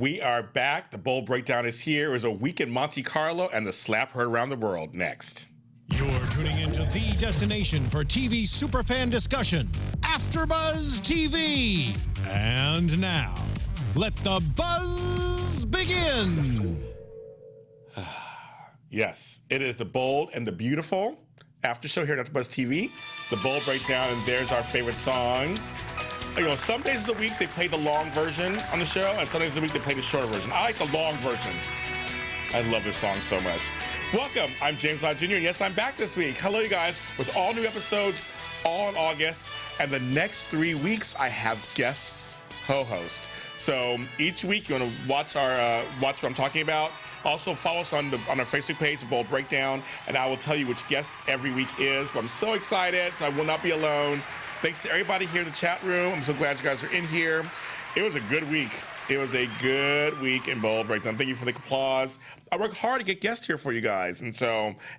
We are back. The Bold Breakdown is here. It was a week in Monte Carlo and the slap heard around the world. Next. You're tuning into the destination for TV superfan discussion, AfterBuzz TV. And now, let the buzz begin. Yes, it is the Bold and the Beautiful AfterShow here at AfterBuzz TV. The Bold Breakdown, and there's our favorite song. You know, some days of the week they play the long version on the show, and some days of the week they play the shorter version. I like the long version. I love this song so much. Welcome, I'm James Lott Jr. Yes, I'm back this week. Hello, you guys, with all new episodes, all in August. And the next 3 weeks, I have guest co-hosts. So each week, you want to watch what I'm talking about. Also, follow us on our Facebook page, The Bold Breakdown, and I will tell you which guest every week is. But I'm so excited, so I will not be alone. Thanks to everybody here in the chat room. I'm so glad you guys are in here. It was a good week. It was a good week in Bold Breakdown. Thank you for the applause. I work hard to get guests here for you guys, and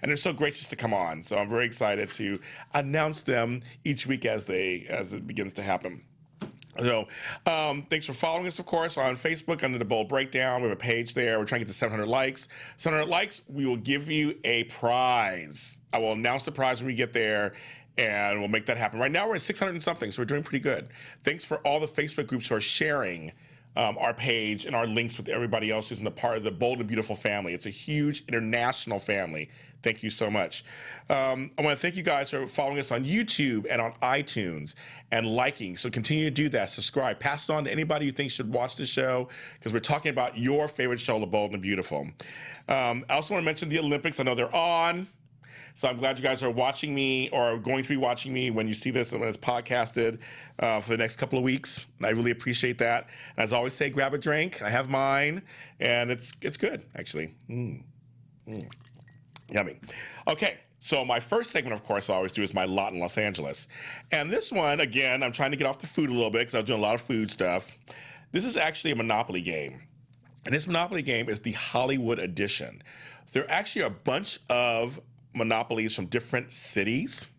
they're so gracious to come on. So I'm very excited to announce them each week as it begins to happen. So thanks for following us, of course, on Facebook under the Bold Breakdown. We have a page there. We're trying to get to 700 likes. 700 likes, we will give you a prize. I will announce the prize when we get there, and we'll make that happen. Right now, we're at 600 and something, so we're doing pretty good. Thanks for all the Facebook groups who are sharing our page and our links with everybody else who's in the part of the Bold and Beautiful family. It's a huge international family. Thank you so much. I want to thank you guys for following us on YouTube and on iTunes and liking. So continue to do that. Subscribe. Pass it on to anybody you think should watch the show, because we're talking about your favorite show, The Bold and the Beautiful. I also want to mention the Olympics. I know they're on. So I'm glad you guys are watching me, or going to be watching me when you see this and when it's podcasted for the next couple of weeks. And I really appreciate that. And as I always say, grab a drink. I have mine, and it's good, actually. Yummy. Okay, so my first segment, of course, I always do is my lot in Los Angeles. And this one, again, I'm trying to get off the food a little bit because I was doing a lot of food stuff. This is actually a Monopoly game. And this Monopoly game is the Hollywood edition. There actually are a bunch of Monopolies from different cities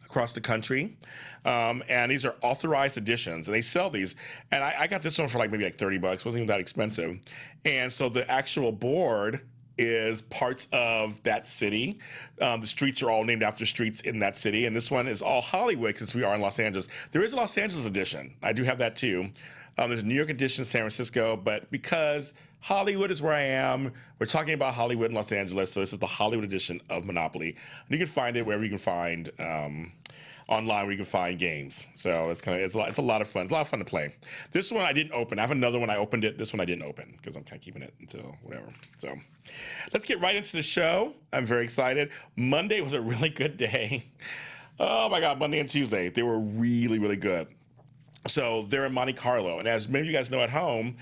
across the country, and these are authorized editions, and they sell these. And I got this one for maybe $30. Wasn't even that expensive. And so the actual board is parts of that city. The streets are all named after streets in that city, and this one is all Hollywood because we are in Los Angeles. There is a Los Angeles edition. I do have that too. There's a New York edition, San Francisco, but because Hollywood is where I am, we're talking about Hollywood and Los Angeles, so this is the Hollywood edition of Monopoly. And you can find it wherever you can find online, where you can find games. So it's a lot of fun. It's a lot of fun to play. This one I didn't open. I have another one I opened it. This one I didn't open because I'm kind of keeping it until whatever. So let's get right into the show. I'm very excited. Monday was a really good day. Oh my God, Monday and Tuesday, they were really, really good. So they're in Monte Carlo, and as many of you guys know at home,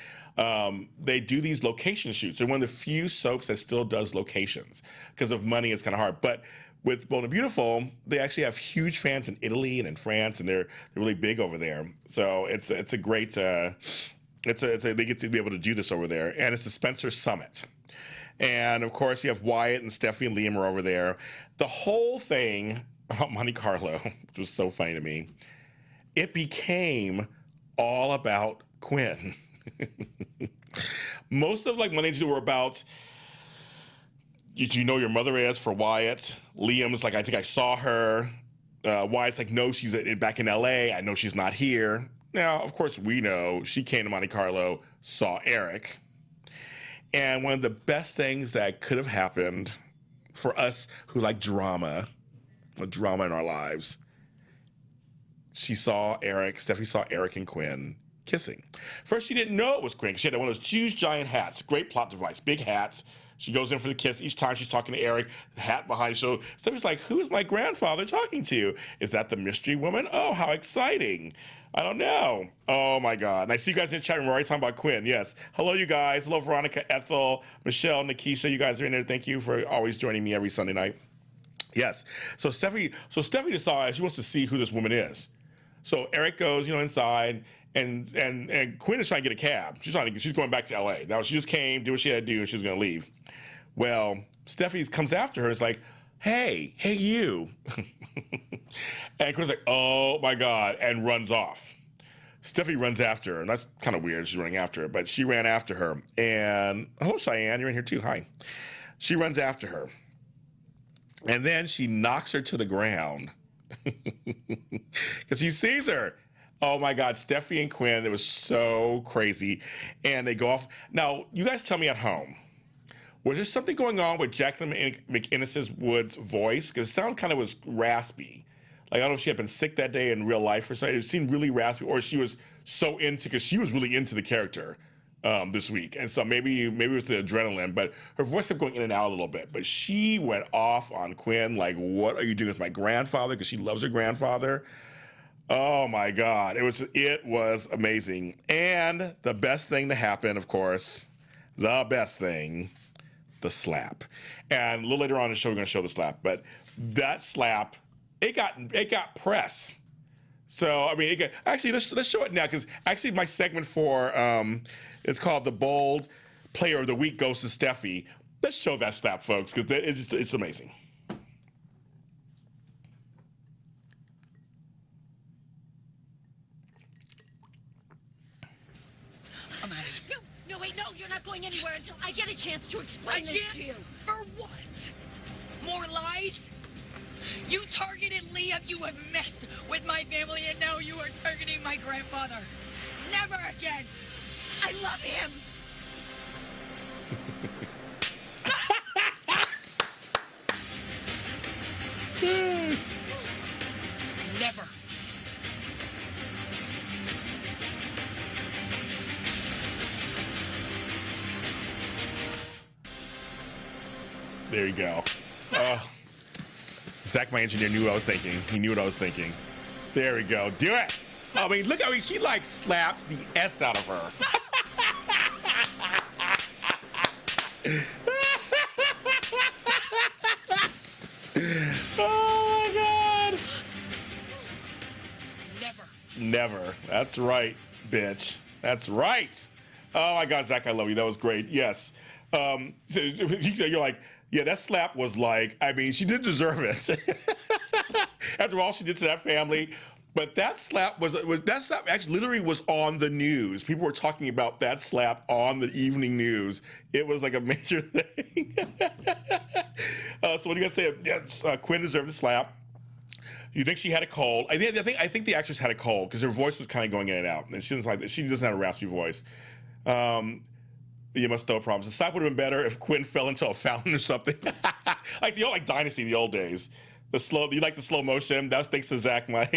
they do these location shoots. They're one of the few soaps that still does locations. Because of money, it's kind of hard. But with Bold and Beautiful, they actually have huge fans in Italy and in France, and they're really big over there. So it's a great they get to be able to do this over there, and it's the Spencer Summit. And of course, you have Wyatt and Steffi and Liam are over there. The whole thing about Monte Carlo, which was so funny to me, it became all about Quinn. Most of Mondays were about, did you know who your mother is, for Wyatt. Liam's I think I saw her. Wyatt's no, she's back in LA. I know she's not here. Now, of course, we know she came to Monte Carlo, saw Eric. And one of the best things that could have happened for us who like drama in our lives, Stephanie saw Eric and Quinn kissing. First, she didn't know it was Quinn because she had one of those huge giant hats. Great plot device, big hats. She goes in for the kiss. Each time she's talking to Eric, the hat behind. So Stephanie's like, who is my grandfather talking to? Is that the mystery woman? Oh, how exciting. I don't know. Oh, my God. And I see you guys in the chat room. We're already talking about Quinn. Yes. Hello, you guys. Hello, Veronica, Ethel, Michelle, Nikisha. You guys are in there. Thank you for always joining me every Sunday night. Yes. So Stephanie decides she wants to see who this woman is. So Eric goes, inside, and Quinn is trying to get a cab. She's going back to LA. Now she just came, did what she had to do, and she was going to leave. Well, Stephanie comes after her. It's like, hey, you. And Quinn's like, oh my God, and runs off. Steffi runs after her, and that's kind of weird. She's running after her, but she ran after her. And, hello, Cheyenne, you're in here too. Hi. She runs after her. And then she knocks her to the ground because she sees her. Oh my God, Steffi and Quinn, it was so crazy. And they go off. Now, you guys tell me at home, was there something going on with Jacqueline McInnes Wood's voice? Because it sounded kind of was raspy. Like, I don't know if she had been sick that day in real life or something. It seemed really raspy, or she was so into, because she was really into the character this week. And so maybe it was the adrenaline, but her voice kept going in and out a little bit. But she went off on Quinn, like, what are you doing with my grandfather? Because she loves her grandfather. Oh my God, it was amazing. And the best thing to happen, of course, the best thing, the slap. And a little later on in the show, we're gonna show the slap, but that slap, it got press. So, I mean, actually, let's show it now, because actually my segment for, it's called The Bold Player of the Week goes to Steffi. Let's show that slap, folks, because it's amazing. I'm out of here. No, wait, no, you're not going anywhere until I get a chance to explain this to you. For what? More lies? You targeted Liam, you have messed with my family, and now you are targeting my grandfather. Never again. I love him. Never. There you go. Zach, my engineer, knew what I was thinking. He knew what I was thinking. There we go. Do it. I mean, look, she like slapped the S out of her. Oh my God. Never. That's right, bitch. That's right. Oh my God, Zach, I love you. That was great. Yes. So you're like, yeah, that slap was like, I mean, she did deserve it. After all she did to that family. But that slap actually literally was on the news. People were talking about that slap on the evening news. It was like a major thing. So what do you guys say? Yes, Quinn deserved the slap. You think she had a cold? I think the actress had a cold because her voice was kind of going in and out, and she doesn't have a raspy voice. You must know problems. The slap would have been better if Quinn fell into a fountain or something, like Dynasty, the old days. You like the slow motion? That's thanks to Zach, my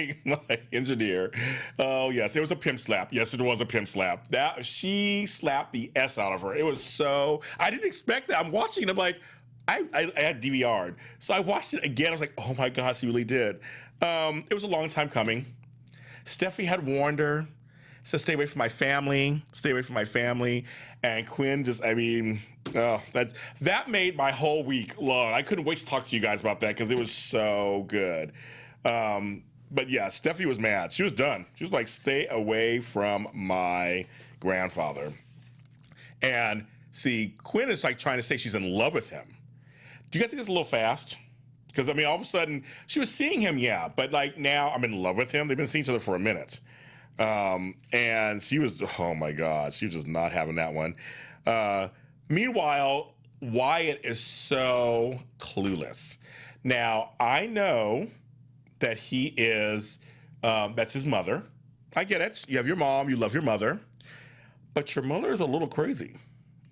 engineer. Oh yes, it was a pimp slap. Yes, it was a pimp slap. She slapped the S out of her. It was so. I didn't expect that. I'm watching it. I'm like, I had DVR'd, so I watched it again. I was like, oh my God, she really did. It was a long time coming. Steffi had warned her, said, stay away from my family, stay away from my family. And Quinn just, I mean, that made my whole week long. I couldn't wait to talk to you guys about that because it was so good. But yeah, Steffi was mad. She was done. She was like, stay away from my grandfather. And see, Quinn is like trying to say she's in love with him. Do you guys think it's a little fast? Because, I mean, all of a sudden, she was seeing him, yeah, but like now I'm in love with him. They've been seeing each other for a minute. And she was, oh my God, she was just not having that one. Meanwhile, Wyatt is so clueless. Now, I know that he is, that's his mother. I get it. You have your mom, you love your mother, but your mother is a little crazy.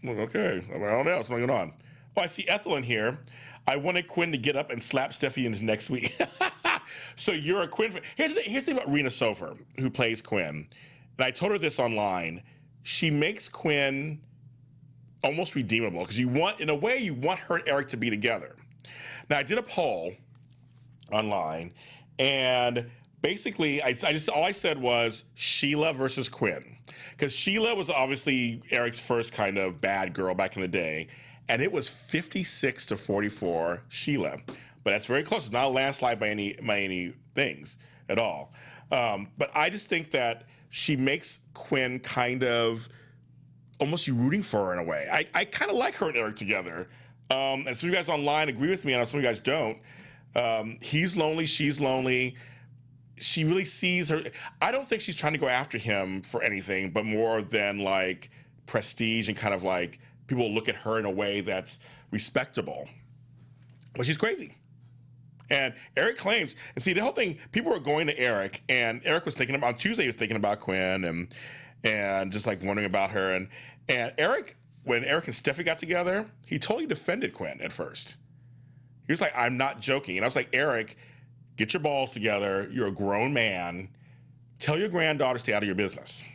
I'm like, okay, I don't know what's going on. Oh, I see Ethel in here. I wanted Quinn to get up and slap Steffi into next week. So you're a Quinn fan. Here's the thing about Rena Sofer, who plays Quinn. And I told her this online. She makes Quinn almost redeemable because in a way, you want her and Eric to be together. Now, I did a poll online, and basically, all I said was Sheila versus Quinn, because Sheila was obviously Eric's first kind of bad girl back in the day, and it was 56-44 Sheila. But that's very close. It's not a landslide by any things at all. But I just think that she makes Quinn kind of almost you rooting for her in a way. I kind of like her and Eric together. And some of you guys online agree with me, and some of you guys don't. He's lonely, she's lonely. she really sees her. I don't think she's trying to go after him for anything, but more than like prestige and kind of like people look at her in a way that's respectable. But she's crazy. And Eric claims, and see the whole thing, people were going to Eric, and Eric was thinking about, on Tuesday he was thinking about Quinn and just like wondering about her. And Eric, when Eric and Steffi got together, he totally defended Quinn at first. He was like, I'm not joking. And I was like, Eric, get your balls together. You're a grown man. Tell your granddaughter to stay out of your business.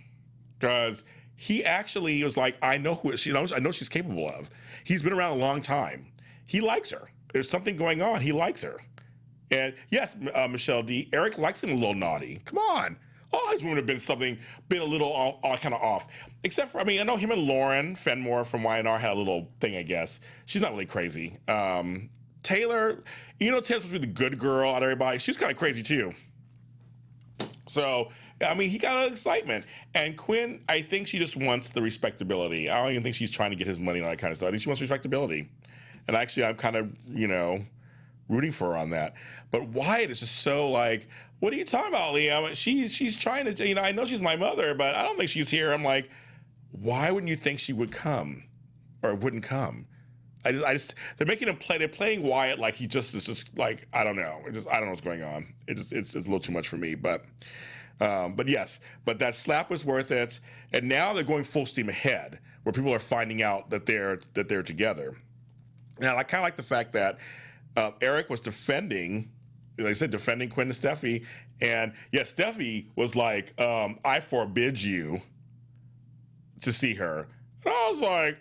Because he actually was like, I know who she knows. I know she's capable of. He's been around a long time. He likes her. There's something going on. He likes her. And yes, Michelle D, Eric likes him a little naughty. Come on. All his women have been a little all kind of off. Except for, I mean, I know him and Lauren Fenmore from YNR had a little thing, I guess. She's not really crazy. Taylor, Taylor's supposed to be the good girl out of everybody. She was kind of crazy too. So, I mean, he got excitement. And Quinn, I think she just wants the respectability. I don't even think she's trying to get his money and all that kind of stuff. I think she wants respectability. And actually, I'm kind of, rooting for her on that. But Wyatt is just so like, what are you talking about, Liam? She's trying to, I know she's my mother, but I don't think she's here. I'm like, why wouldn't you think she would come or wouldn't come? I just they're making him play. They're playing Wyatt like he just is just like, I don't know. I don't know what's going on. It's a little too much for me. But yes, but that slap was worth it. And now they're going full steam ahead, where people are finding out that they're together. Now I kind of like the fact that Eric was defending Quinn and Steffi, and yes, Steffi was like, I forbid you to see her. And I was like,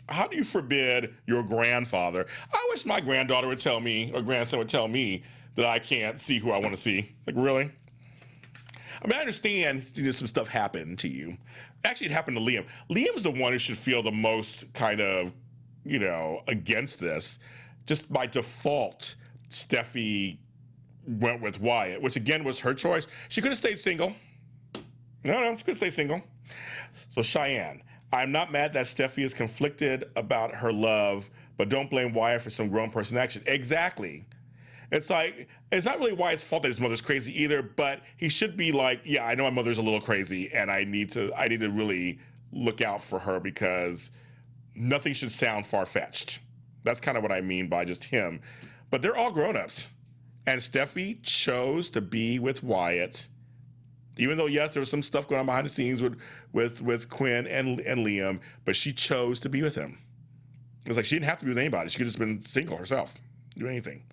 how do you forbid your grandfather? I wish my granddaughter would tell me, or grandson would tell me, that I can't see who I want to see. Like, really? I mean, I understand some stuff happened to you. Actually, it happened to Liam. Liam's the one who should feel the most kind of, against this. Just by default, Steffi went with Wyatt, which again was her choice. She could have stayed single. No, she could have stayed single. So Cheyenne, I'm not mad that Steffi is conflicted about her love, but don't blame Wyatt for some grown person action. Exactly. It's like, it's not really Wyatt's fault that his mother's crazy either, but he should be like, yeah, I know my mother's a little crazy, and I need to really look out for her, because nothing should sound far-fetched. That's kind of what I mean by just him. But they're all grown-ups. And Steffi chose to be with Wyatt, even though, yes, there was some stuff going on behind the scenes with Quinn and Liam, but she chose to be with him. It was like she didn't have to be with anybody. She could have just been single herself, do anything.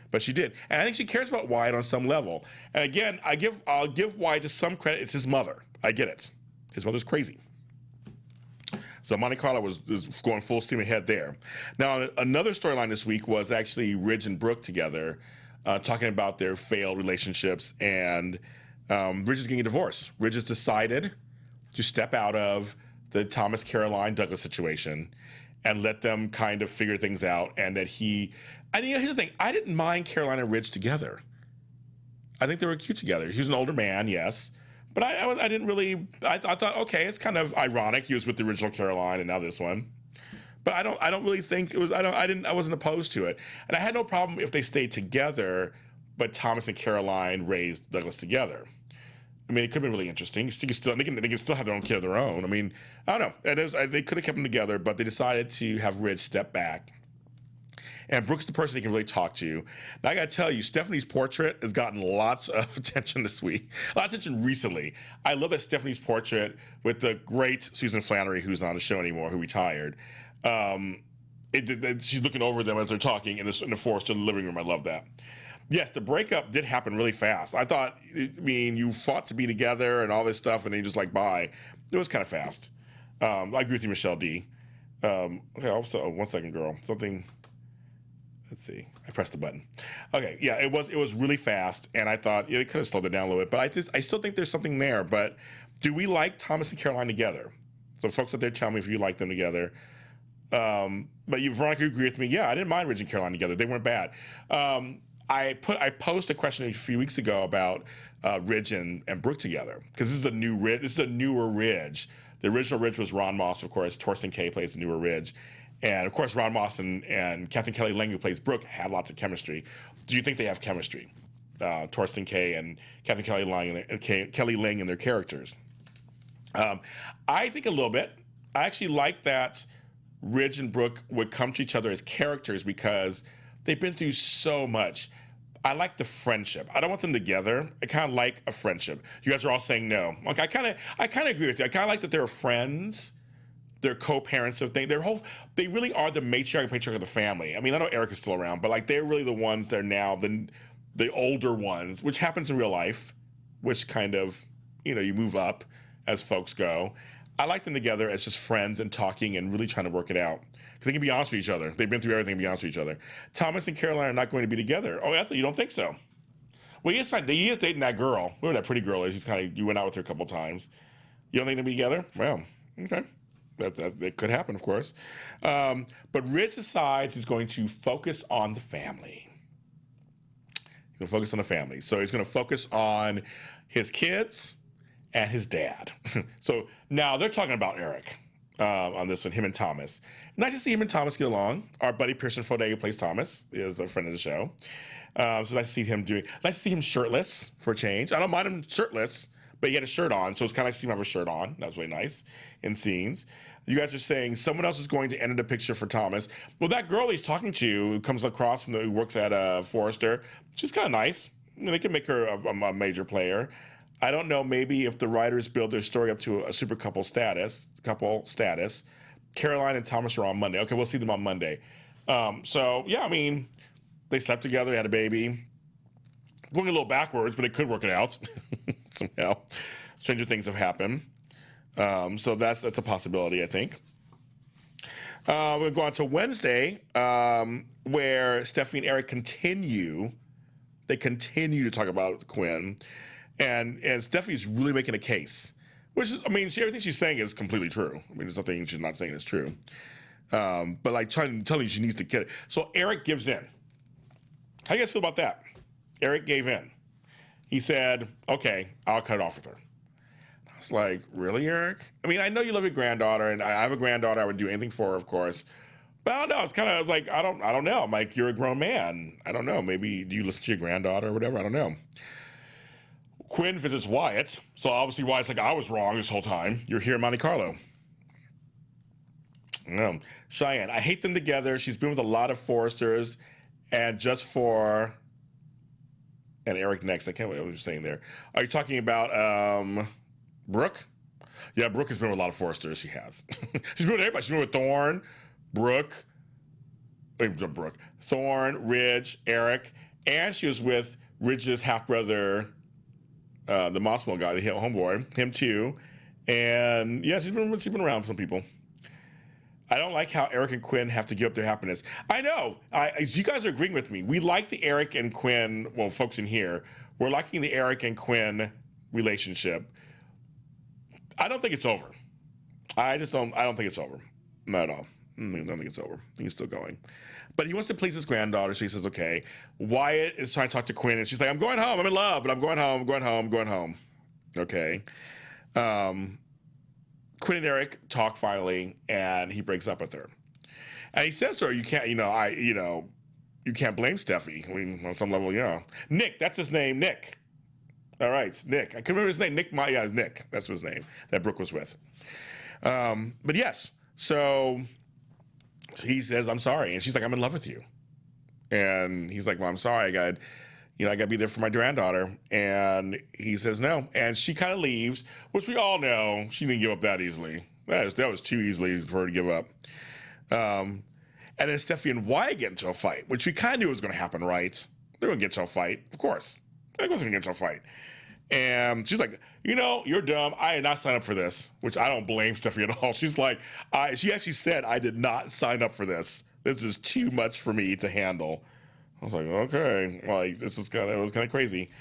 But she did. And I think she cares about Wyatt on some level. And again, I'll give Wyatt just some credit. It's his mother. I get it. His mother's crazy. So Monte Carlo was going full steam ahead there. Now, another storyline this week was actually Ridge and Brooke together, talking about their failed relationships, and Ridge is getting a divorce. Ridge has decided to step out of the Thomas Caroline Douglas situation and let them kind of figure things out, and that here's the thing, I didn't mind Caroline and Ridge together. I think they were cute together. He was an older man, yes. But I didn't really, I thought, okay, it's kind of ironic. He was with the original Caroline and now this one. But I don't really think it was, I wasn't opposed to it. And I had no problem if they stayed together, but Thomas and Caroline raised Douglas together. I mean, it could have been really interesting. They can still have their own kid of their own. I mean, I don't know. They could have kept them together, but they decided to have Ridge step back. And Brooke's the person he can really talk to. Now, I got to tell you, Stephanie's portrait has gotten lots of attention this week. A lot of attention recently. I love that Stephanie's portrait with the great Susan Flannery, who's not on the show anymore, who retired. She's looking over them as they're talking in the Forrester living room. I love that. Yes, the breakup did happen really fast. I thought, you fought to be together and all this stuff, and then you just like, bye. It was kind of fast. I agree with you, Michelle D. Okay, also, 1 second, girl. Let's see. I pressed the button. Okay, yeah, it was really fast, and I thought it could have slowed it down a little bit, but I still think there's something there. But do we like Thomas and Caroline together? So folks out there, tell me if you like them together. But Veronica, agree with me. Yeah, I didn't mind Ridge and Caroline together. They weren't bad. I posted a question a few weeks ago about Ridge and Brooke together, because this is a new Ridge. This is a newer Ridge. The original Ridge was Ron Moss, of course. Torsten K plays the newer Ridge. And, of course, Ron Moss and Kathleen Kelly Lang, who plays Brooke, had lots of chemistry. Do you think they have chemistry? Torsten Kay and Catherine Kelly Lang and their characters. I think a little bit. I actually like that Ridge and Brooke would come to each other as characters because they've been through so much. I like the friendship. I don't want them together. I kind of like a friendship. You guys are all saying no. Okay, I kind of agree with you. I kind of like that they're friends. They're co-parents of things. They really are the matriarch and patriarch of the family. I mean, I know Eric is still around, but like they're really the ones that are now the older ones, which happens in real life, which kind of, you move up as folks go. I like them together as just friends and talking and really trying to work it out. Because they can be honest with each other. They've been through everything and be honest with each other. Thomas and Caroline are not going to be together. Oh, you don't think so? Well, he is dating that girl. Whoever that pretty girl is. You went out with her a couple times. You don't think they'll be together? Well, okay. That could happen, of course. But Rich decides he's going to focus on the family. He's going to focus on the family. So he's going to focus on his kids and his dad. So now they're talking about Eric on this one, him and Thomas. Nice to see him and Thomas get along. Our buddy Pearson Fode, who plays Thomas, is a friend of the show. So nice to see him shirtless for a change. I don't mind him shirtless, but he had a shirt on, so it's kind of nice to see him have a shirt on. That was really nice in scenes. You guys are saying someone else is going to enter the picture for Thomas. Well, that girl he's talking to, who comes across who works at Forrester, she's kind of nice. They can make her a major player. I don't know, maybe if the writers build their story up to a super couple status, Caroline and Thomas are on Monday. Okay, we'll see them on Monday. So, yeah, I mean, they slept together, had a baby. Going a little backwards, but it could work it out somehow. Stranger things have happened. So that's a possibility, I think. We're going to go on to Wednesday, where Stephanie and Eric continue to talk about Quinn. And Stephanie's really making a case, which is, I mean, everything she's saying is completely true. I mean, there's nothing she's not saying is true. But like telling you she needs to get it. So Eric gives in. How do you guys feel about that? Eric gave in. He said, okay, I'll cut it off with her. I was like, really, Eric? I mean, I know you love your granddaughter, and I have a granddaughter. I would do anything for her, of course. But I don't know. It's kind of like, I don't know. I'm like, you're a grown man. I don't know. Maybe do you listen to your granddaughter or whatever? I don't know. Quinn visits Wyatt, so obviously Wyatt's like, I was wrong this whole time. You're here in Monte Carlo. Cheyenne, I hate them together. She's been with a lot of Forresters, and just for... And Eric next. I can't wait what you're saying there. Are you talking about Brooke? Yeah, Brooke has been with a lot of Forresters. She has. She's been with everybody. She's been with Thorne, Thorne, Ridge, Eric, and she was with Ridge's half-brother... the Mossmo guy, the homeboy, him too. And yeah, she's been around some people. I don't like how Eric and Quinn have to give up their happiness. I know, you guys are agreeing with me. We like the Eric and Quinn, well, folks in here, we're liking the Eric and Quinn relationship. I don't think it's over. I don't think it's over. Not at all. I don't think it's over. I think it's still going. But he wants to please his granddaughter, so he says, okay. Wyatt is trying to talk to Quinn, and she's like, I'm going home. I'm in love, but I'm going home. Okay. Quinn and Eric talk finally, and he breaks up with her. And he says to her, you can't, you can't blame Steffi. I mean, on some level, yeah. Nick, that's his name, Nick. All right, it's Nick. I can remember his name. It's Nick. That's his name that Brooke was with. But yes, so... he says, I'm sorry. And she's like, I'm in love with you. And he's like, well, I'm sorry. I got to be there for my granddaughter. And he says no. And she kind of leaves, which we all know she didn't give up that easily. That was too easily for her to give up. And then Steffi and Wyatt get into a fight, which we kind of knew was going to happen, right? They're going to get into a fight, of course. They're going to get into a fight. And she's like, you're dumb. I did not sign up for this, which I don't blame Steffi at all. She's like, she actually said, I did not sign up for this. This is too much for me to handle. I was like, okay, like it was kind of crazy.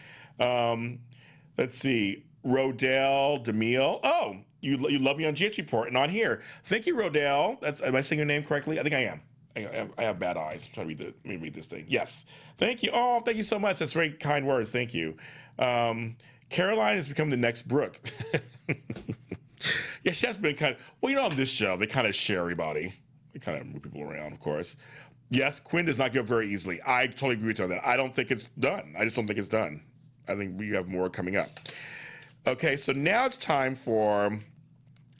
Let's see, Rodell DeMille. Oh, you love me on GH Report and on here. Thank you, Rodell. Am I saying your name correctly? I think I am. I have bad eyes. I'm trying to read this thing. Yes. Thank you. Oh, thank you so much. That's very kind words. Thank you. Caroline has become the next Brooke. Yeah, she has been on this show, they kind of share everybody. They kind of move people around, of course. Yes, Quinn does not give up very easily. I totally agree with you on that. I don't think it's done. I just don't think it's done. I think we have more coming up. Okay, so now it's time for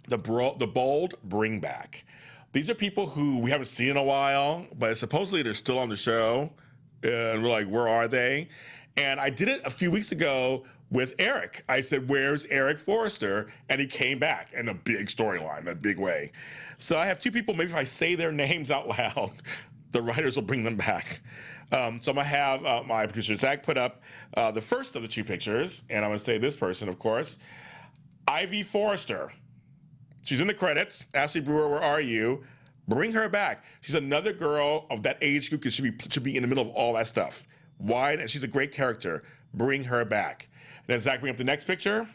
the bold bring back. These are people who we haven't seen in a while, but supposedly they're still on the show. And we're like, where are they? And I did it a few weeks ago with Eric. I said, where's Eric Forrester? And he came back in a big storyline, a big way. So I have two people, maybe if I say their names out loud, the writers will bring them back. So I'm gonna have my producer Zach put up the first of the two pictures, and I'm gonna say this person, of course, Ivy Forrester. She's in the credits. Ashley Brewer, where are you? Bring her back. She's another girl of that age group because should be in the middle of all that stuff. Why? And she's a great character. Bring her back. And then Zach, bring up the next picture.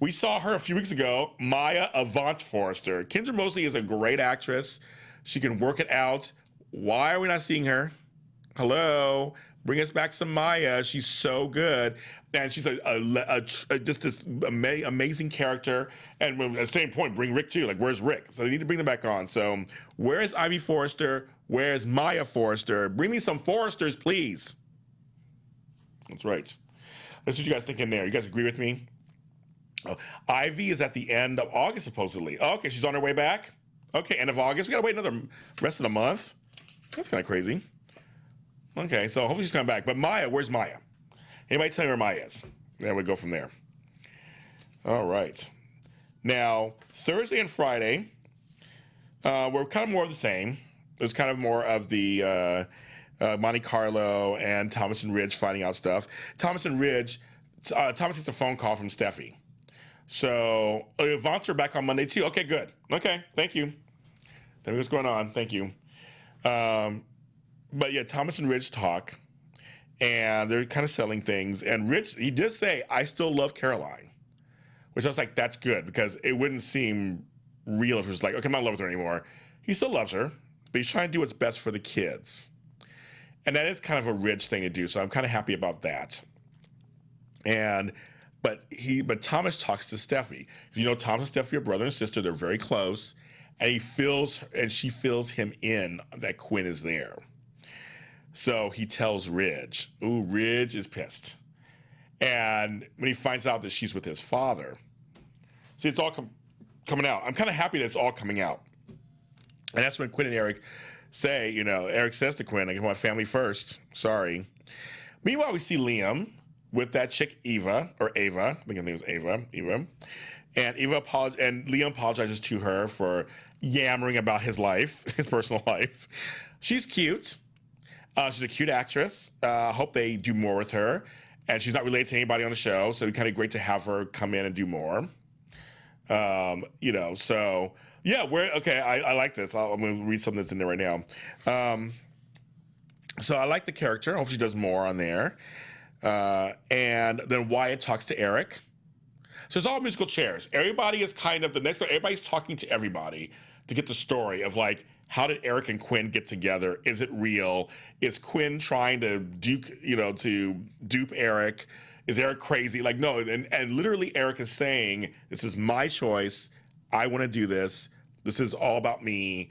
We saw her a few weeks ago, Maya Avant Forrester. Kendra Mosley is a great actress. She can work it out. Why are we not seeing her? Hello, bring us back some Maya. She's so good, and she's just this amazing character. And at the same point, bring Rick too. Like, where's Rick? So they need to bring them back on. So where is Ivy Forrester? Where's Maya Forrester? Bring me some Forresters, please. That's right. Let's see what you guys think in there. You guys agree with me? Oh, Ivy is at the end of August, supposedly. Oh, okay, she's on her way back. Okay, end of August. We gotta wait another rest of the month. That's kind of crazy. Okay, so hopefully she's coming back. But Maya, where's Maya? Anybody tell me where Maya is? Then we go from there. All right. Now, Thursday and Friday were kind of more of the same. It was kind of more of the Monte Carlo and Thomas and Ridge finding out stuff. Thomas gets a phone call from Steffi. So, Avants are back on Monday too. Okay, good. Okay, thank you. Tell me what's going on. Thank you. But yeah, Thomas and Ridge talk, and they're kind of selling things. And Ridge, he did say, I still love Caroline, which I was like, that's good, because it wouldn't seem real if it was like, okay, I'm not in love with her anymore. He still loves her, but he's trying to do what's best for the kids. And that is kind of a Ridge thing to do, so I'm kind of happy about that. But Thomas talks to Steffi. You know, Thomas and Steffi are brother and sister. They're very close. And she fills him in that Quinn is there. So he tells Ridge. Ooh, Ridge is pissed. And when he finds out that she's with his father, see, it's all coming out. I'm kind of happy that it's all coming out. And that's when Quinn and Eric say, you know, Eric says to Quinn, I want family first. Sorry. Meanwhile, we see Liam with that chick Eva. I think her name was Eva. And Liam apologizes to her for yammering about his life, his personal life. She's cute. She's a cute actress. I hope they do more with her. And she's not related to anybody on the show, so it'd be kind of great to have her come in and do more. So yeah, I like this. I'm going to read some of this in there right now. So I like the character. I hope she does more on there. And then Wyatt talks to Eric. So it's all musical chairs. Everybody is kind of everybody's talking to everybody to get the story of like, how did Eric and Quinn get together? Is it real? Is Quinn trying to dupe Eric? Is Eric crazy? Like, no. And literally Eric is saying, this is my choice. I want to do this. This is all about me.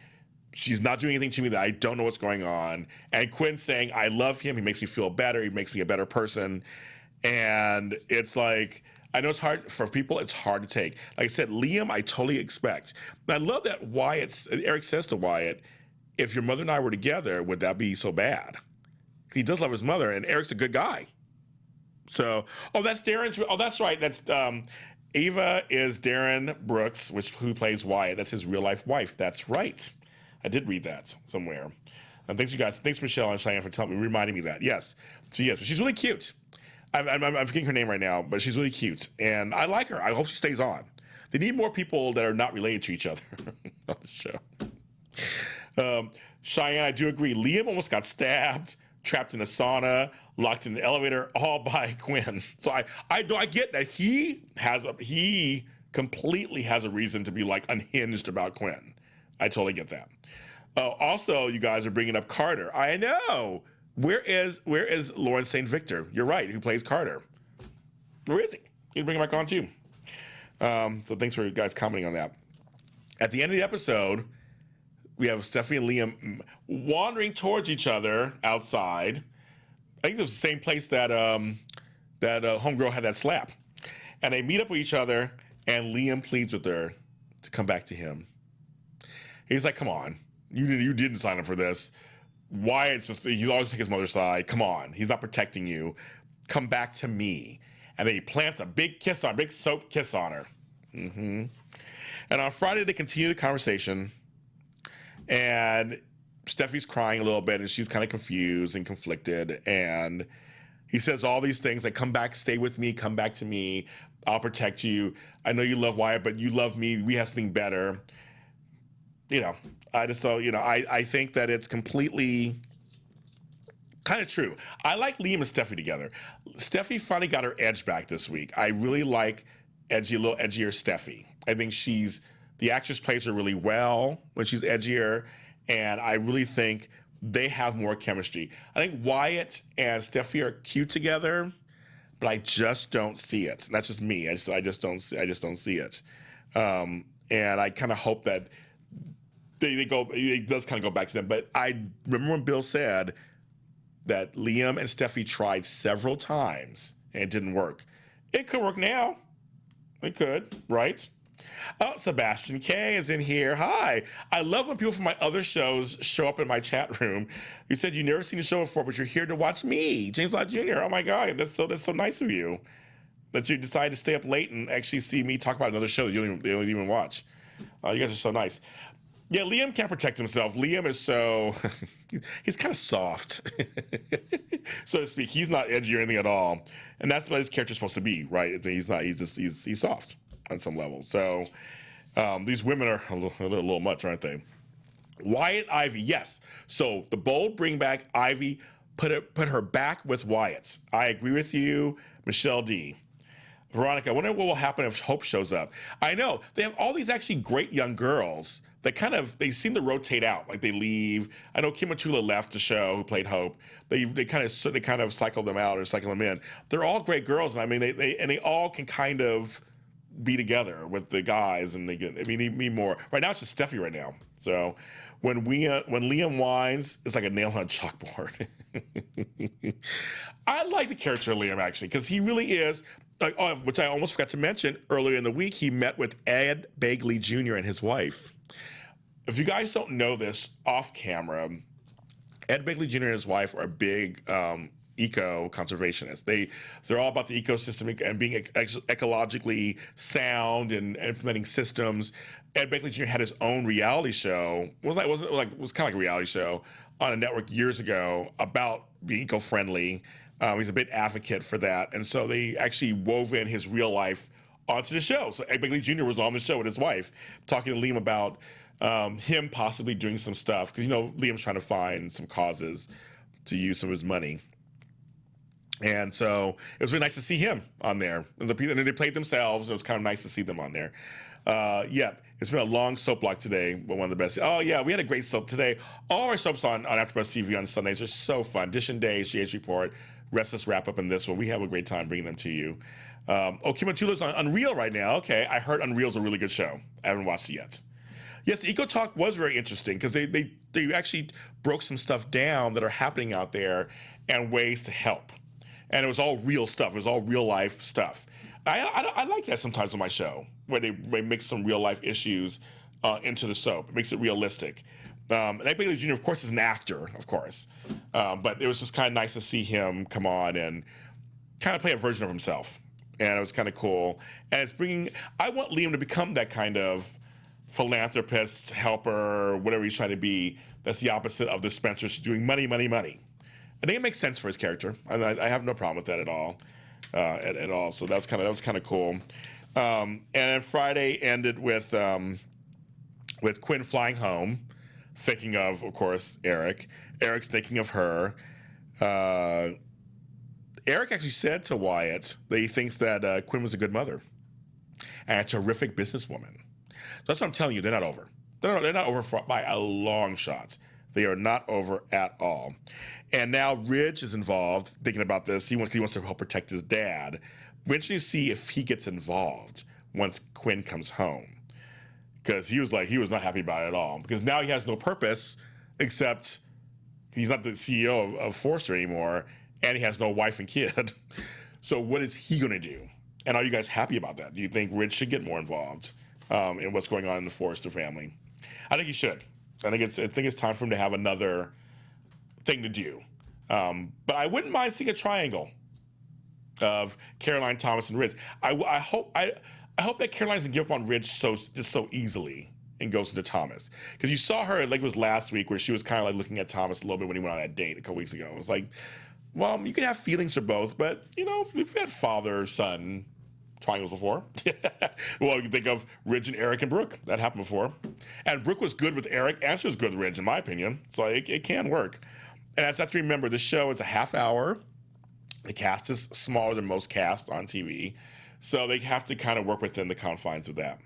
She's not doing anything to me that I don't know what's going on. And Quinn's saying, I love him. He makes me feel better. He makes me a better person. And it's like, I know it's hard for people. It's hard to take. Like I said, Liam, I totally expect. And I love that Eric says to Wyatt, if your mother and I were together, would that be so bad? He does love his mother, and Eric's a good guy. So, that's Darren's. Oh, that's right. That's Eva is Darren Brooks, who plays Wyatt. That's his real life wife. That's right. I did read that somewhere. And thanks, you guys. Thanks, Michelle and Cheyenne, for reminding me that. Yes, she is. She's really cute. I'm forgetting her name right now, but she's really cute, and I like her. I hope she stays on. They need more people that are not related to each other on the show. Cheyenne, I do agree. Liam almost got stabbed, trapped in a sauna, locked in an elevator, all by Quinn. So I get that he completely has a reason to be like unhinged about Quinn. I totally get that. Also, you guys are bringing up Carter. I know. Where is Lawrence St. Victor? You're right, who plays Carter. Where is he? You can bring him back on too. So thanks for you guys commenting on that. At the end of the episode, we have Stephanie and Liam wandering towards each other outside. I think it was the same place that homegirl had that slap. And they meet up with each other, and Liam pleads with her to come back to him. He's like, come on. You didn't sign up for this. Wyatt's just, he's always take his mother's side. Come on. He's not protecting you. Come back to me. And then he plants a big kiss on, big soap kiss on her. And on Friday, they continue the conversation. And Steffi's crying a little bit, and she's kind of confused and conflicted. And he says all these things like, come back, stay with me, come back to me. I'll protect you. I know you love Wyatt, but you love me. We have something better. You know, I just don't, you know, I think that it's completely kind of true. I like Liam and Steffi together. Steffi finally got her edge back this week. I really like a little edgier Steffi. I think the actress plays her really well when she's edgier, and I really think they have more chemistry. I think Wyatt and Steffi are cute together, but I just don't see it. And that's just me. I just don't see it. And I kind of hope that it does kind of go back to them. But I remember when Bill said that Liam and Steffi tried several times and it didn't work. It could work now. It could, right? Oh, Sebastian K is in here. Hi. I love when people from my other shows show up in my chat room. You said you've never seen the show before, but you're here to watch me, James Lott Jr. Oh my God, that's so nice of you that you decided to stay up late and actually see me talk about another show that you don't even watch. You guys are so nice. Yeah, Liam can't protect himself. Liam is so, he's kind of soft, so to speak. He's not edgy or anything at all. And that's what his character's supposed to be, right? He's not, he's soft on some level. So these women are a little much, aren't they? Wyatt, Ivy, yes. So the Bold bring back Ivy, put her back with Wyatt. I agree with you, Michelle D. Veronica, I wonder what will happen if Hope shows up. I know, they have all these actually great young girls that they seem to rotate out, like they leave. I know Kim Matula left the show, who played Hope. They kind of cycle them out or cycle them in. They're all great girls, and I mean they all can kind of be together with the guys, and they need more. Right now it's just Steffi right now. So when Liam whines, it's like a nail on a chalkboard. I like the character of Liam actually, because he really is. Which I almost forgot to mention earlier in the week, he met with Ed Begley Jr. and his wife. If you guys don't know this off camera, Ed Begley Jr. and his wife are big eco-conservationists. They're all about the ecosystem and being ecologically sound and implementing systems. Ed Begley Jr. had his own reality show. It was kind of like a reality show on a network years ago about being eco-friendly. He's a big advocate for that. And so they actually wove in his real life onto the show. So Ed Begley Jr. was on the show with his wife, talking to Liam about him possibly doing some stuff. Because, Liam's trying to find some causes to use some of his money. And so it was really nice to see him on there. And then they played themselves. It was kind of nice to see them on there. It's been a long soap block today, but one of the best. Oh, yeah, we had a great soap today. All our soaps on AfterBuzz TV on Sundays are so fun. Dish and Days, GH Report, Restless Wrap Up, and this one. We have a great time bringing them to you. Kim Matula's on Unreal right now. Okay, I heard Unreal's a really good show. I haven't watched it yet. Yes, the Eco Talk was very interesting because they actually broke some stuff down that are happening out there and ways to help. And it was all real stuff. It was all real life stuff. I like that sometimes on my show, where they mix some real life issues into the soap. It makes it realistic. And Ed Begley Jr., of course, is an actor, of course. But it was just kind of nice to see him come on and kind of play a version of himself. And it was kind of cool. And I want Liam to become that kind of philanthropist, helper, whatever he's trying to be. That's the opposite of the Spencer doing money, money, money. I think it makes sense for his character. I have no problem with that at all. So that was kind of cool. And then Friday ended with Quinn flying home, thinking of course, Eric. Eric's thinking of her. Eric actually said to Wyatt that he thinks that Quinn was a good mother and a terrific businesswoman. So that's what I'm telling you. They're not over. They're not over by a long shot. They are not over at all. And now Ridge is involved, thinking about this. He wants to help protect his dad. We're interested to see if he gets involved once Quinn comes home. because he was not happy about it at all, because now he has no purpose except he's not the CEO of Forrester anymore, and he has no wife and kid. So what is he going to do? And are you guys happy about that? Do you think Ridge should get more involved in what's going on in the Forrester family? I think he should. I think it's time for him to have another thing to do. But I wouldn't mind seeing a triangle of Caroline, Thomas, and Ridge. I hope that Caroline doesn't give up on Ridge so easily and goes into Thomas, because you saw her like it was last week where she was kind of like looking at Thomas a little bit when he went on that date a couple weeks ago. It was like, well, you can have feelings for both, but you know, we've had father-son triangles before. Well, you can think of Ridge and Eric and Brooke. That happened before. And Brooke was good with Eric, and she was good with Ridge, in my opinion. So it can work. And I just have to remember, this show is a half hour. The cast is smaller than most casts on TV. So they have to kind of work within the confines of that.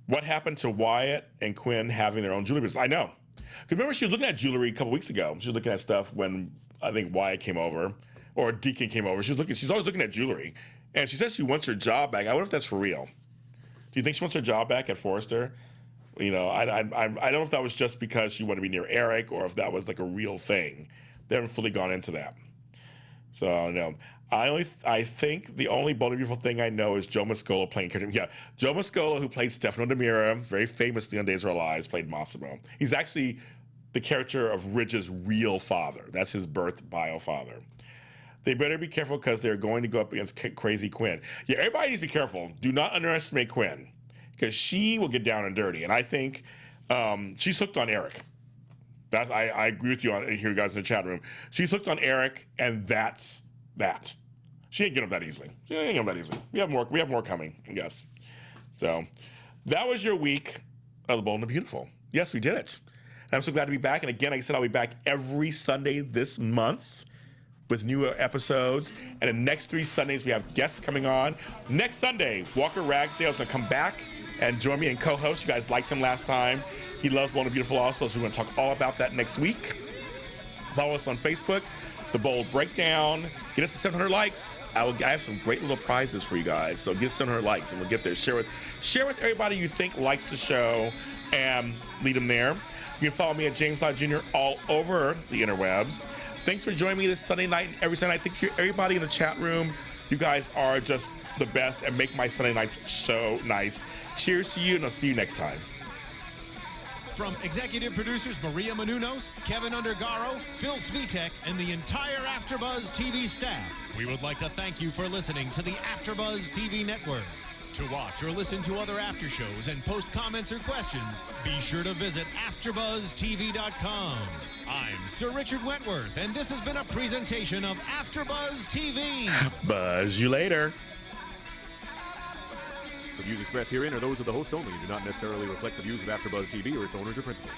What happened to Wyatt and Quinn having their own jewelry business? I know. Because remember, she was looking at jewelry a couple weeks ago. She was looking at stuff when I think Wyatt came over, or Deacon came over. She's always looking at jewelry. And she says she wants her job back. I wonder if that's for real. Do you think she wants her job back at Forrester? You know, I don't know if that was just because she wanted to be near Eric, or if that was like a real thing. They haven't fully gone into that. So I don't know. I think the only bold and beautiful thing I know is Joe Mascola playing character. Yeah, Joe Mascola, who played Stefano DiMera, very famously on Days of Our Lives, played Massimo. He's actually the character of Ridge's real father. That's his birth bio father. They better be careful, because they're going to go up against crazy Quinn. Yeah, everybody needs to be careful. Do not underestimate Quinn, because she will get down and dirty. And I think she's hooked on Eric. I agree with you on here, guys in the chat room. She's hooked on Eric, and that's that. She ain't getting up that easily. We have more coming, I guess. So that was your week of The Bold and the Beautiful. Yes, we did it. And I'm so glad to be back. And again, like I said, I'll be back every Sunday this month with new episodes. And the next 3 Sundays, we have guests coming on. Next Sunday, Walker Ragsdale is going to come back and join me and co-host. You guys liked him last time. He loves Bold and Beautiful also, so we're going to talk all about that next week. Follow us on Facebook, The Bold Breakdown. Get us to 700 likes. I have some great little prizes for you guys, so get 700 likes, and we'll get there. Share with everybody you think likes the show, and lead them there. You can follow me at James Lott Jr. all over the interwebs. Thanks for joining me this Sunday night and every Sunday night. Thank you, everybody in the chat room. You guys are just the best and make my Sunday nights so nice. Cheers to you, and I'll see you next time. From executive producers Maria Menounos, Kevin Undergaro, Phil Svitek, and the entire AfterBuzz TV staff, we would like to thank you for listening to the AfterBuzz TV network. To watch or listen to other after shows and post comments or questions, be sure to visit AfterBuzzTV.com. I'm Sir Richard Wentworth, and this has been a presentation of AfterBuzz TV. Buzz you later. The views expressed herein are those of the hosts only and do not necessarily reflect the views of AfterBuzz TV or its owners or principals.